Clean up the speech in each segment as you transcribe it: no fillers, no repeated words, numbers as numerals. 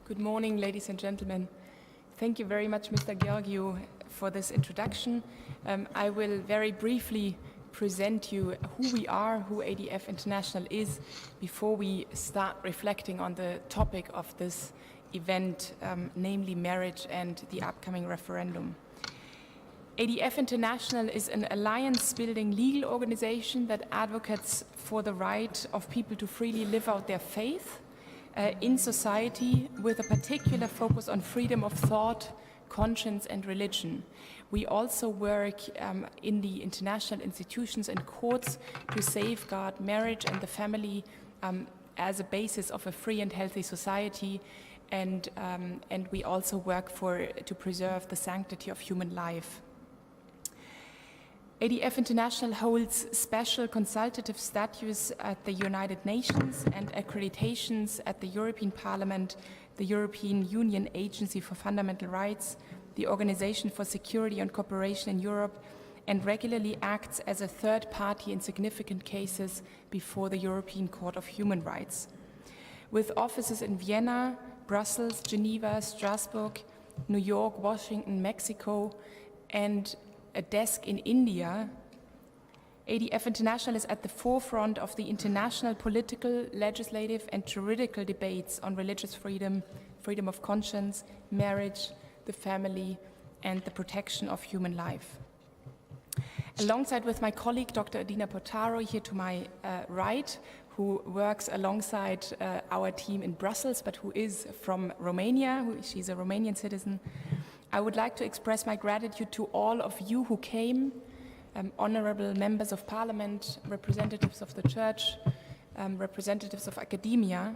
Good morning, ladies and gentlemen. Thank you very much, Mr. Georgiou, for this introduction. I will very briefly present you who we are, who ADF International is, before we start reflecting on the topic of this event, namely marriage and the upcoming referendum. ADF International is an alliance-building legal organization that advocates for the right of people to freely live out their faith in society, with a particular focus on freedom of thought, conscience and religion. We also work in the international institutions and courts to safeguard marriage and the family as a basis of a free and healthy society, and we also work to preserve the sanctity of human life. ADF International holds special consultative status at the United Nations and accreditations at the European Parliament, the European Union Agency for Fundamental Rights, the Organization for Security and Cooperation in Europe, and regularly acts as a third party in significant cases before the European Court of Human Rights. With offices in Vienna, Brussels, Geneva, Strasbourg, New York, Washington, Mexico, and a desk in India, ADF International is at the forefront of the international political, legislative and juridical debates on religious freedom, freedom of conscience, marriage, the family and the protection of human life. Alongside with my colleague Dr. Adina Portaro here to my right, who works alongside our team in Brussels but who is from Romania, she's a Romanian citizen, I would like to express my gratitude to all of you who came, honorable members of parliament, representatives of the church, representatives of academia.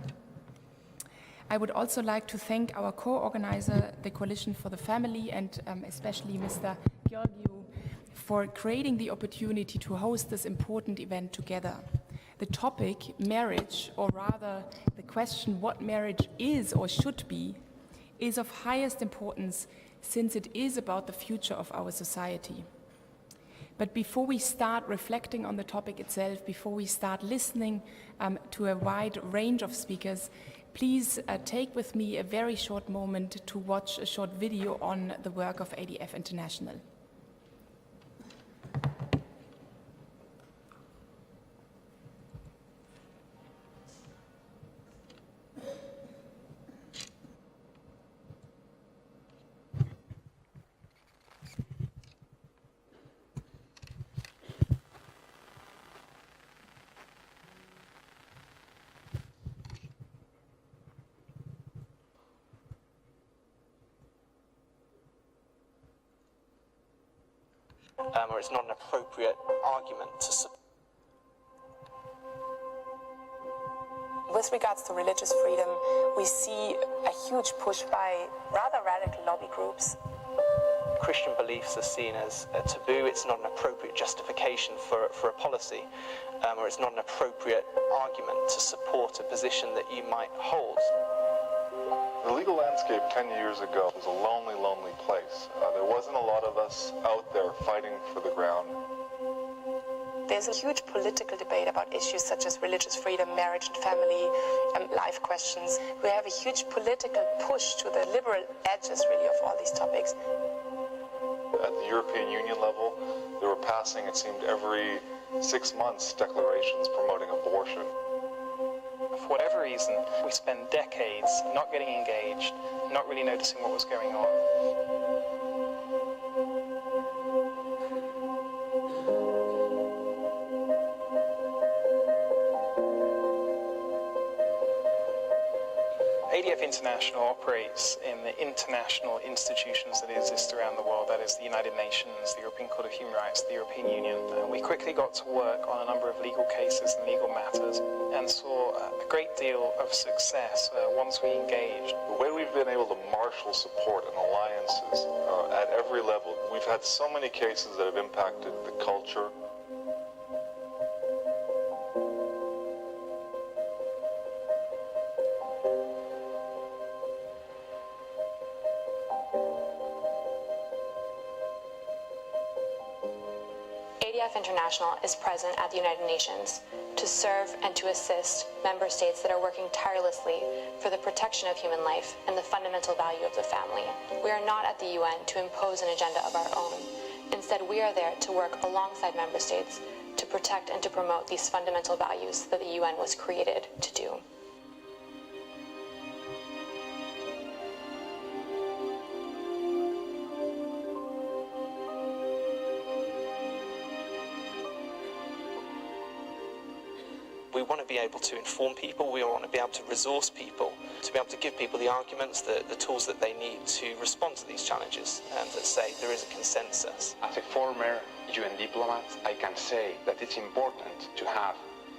I would also like to thank our co-organizer, the Coalition for the Family, and especially Mr. Georgiou, for creating the opportunity to host this important event together. The topic, marriage, or rather the question what marriage is or should be, is of highest importance since it is about the future of our society. But before we start reflecting on the topic itself, before we start listening to a wide range of speakers, please take with me a very short moment to watch a short video on the work of ADF International. Or it's not an appropriate argument to support. With regards to religious freedom, we see a huge push by rather radical lobby groups. Christian beliefs are seen as a taboo. It's not an appropriate justification for a policy, or it's not an appropriate argument to support a position that you might hold. The legal landscape 10 years ago was a lonely, lonely place. There wasn't a lot of us out there fighting for the ground. There's a huge political debate about issues such as religious freedom, marriage and family, and life questions. We have a huge political push to the liberal edges, really, of all these topics. At the European Union level, they were passing, it seemed, every 6 months declarations promoting abortion. For whatever reason, we spent decades not getting engaged, not really noticing what was going on. ADF International operates in the international institutions that exist around the world, that is the United Nations, the European Court of Human Rights, the European Union. We quickly got to work on a number of legal cases and legal matters and saw a great deal of success once we engaged. The way we've been able to marshal support and alliances at every level, we've had so many cases that have impacted the culture. ADF International is present at the United Nations to serve and to assist member states that are working tirelessly for the protection of human life and the fundamental value of the family. We are not at the UN to impose an agenda of our own. Instead, we are there to work alongside member states to protect and to promote these fundamental values that the UN was created to do. We want to be able to inform people, we want to be able to resource people, to be able to give people the arguments, the tools that they need to respond to these challenges, and that say there is a consensus. As a former UN diplomat, I can say that it's important to have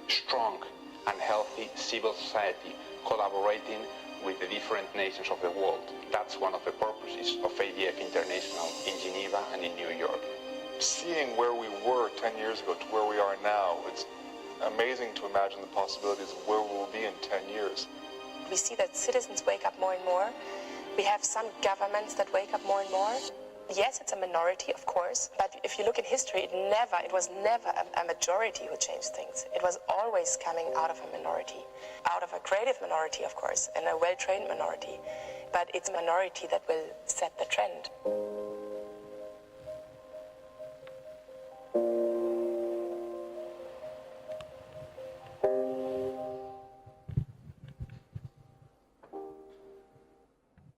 strong and healthy civil society collaborating with the different nations of the world. That's one of the purposes of ADF International in Geneva and in New York. Seeing where we were 10 years ago to where we are now, it's amazing to imagine the possibilities of where we'll be in 10 years. We see that citizens wake up more and more. We have some governments that wake up more and more. Yes, it's a minority, of course, but if you look in history, it was never a majority who changed things. It was always coming out of a minority, out of a creative minority, of course, and a well-trained minority. But it's a minority that will set the trend.